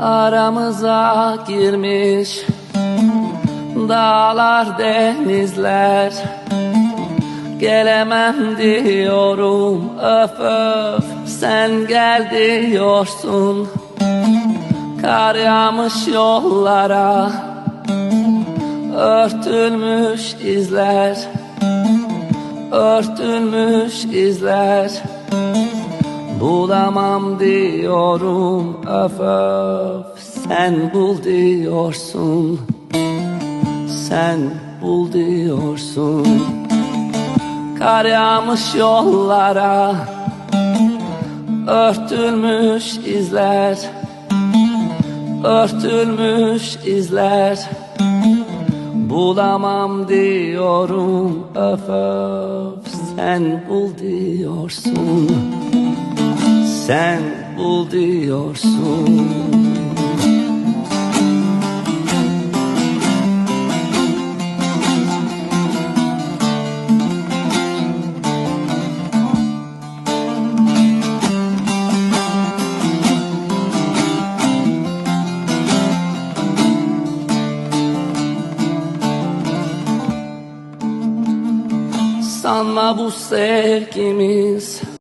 Aramıza girmiş dağlar, denizler. Gelemem diyorum, öf öf, sen gel diyorsun. Kar yağmış yollara, örtülmüş izler, örtülmüş izler. Bulamam diyorum, öf öf, sen bul diyorsun. Sen bul diyorsun. Kar yağmış yollara, örtülmüş izler, örtülmüş izler. Bulamam diyorum, öf öf, sen bul diyorsun. Sen bul diyorsun. Sanma bu sevgimiz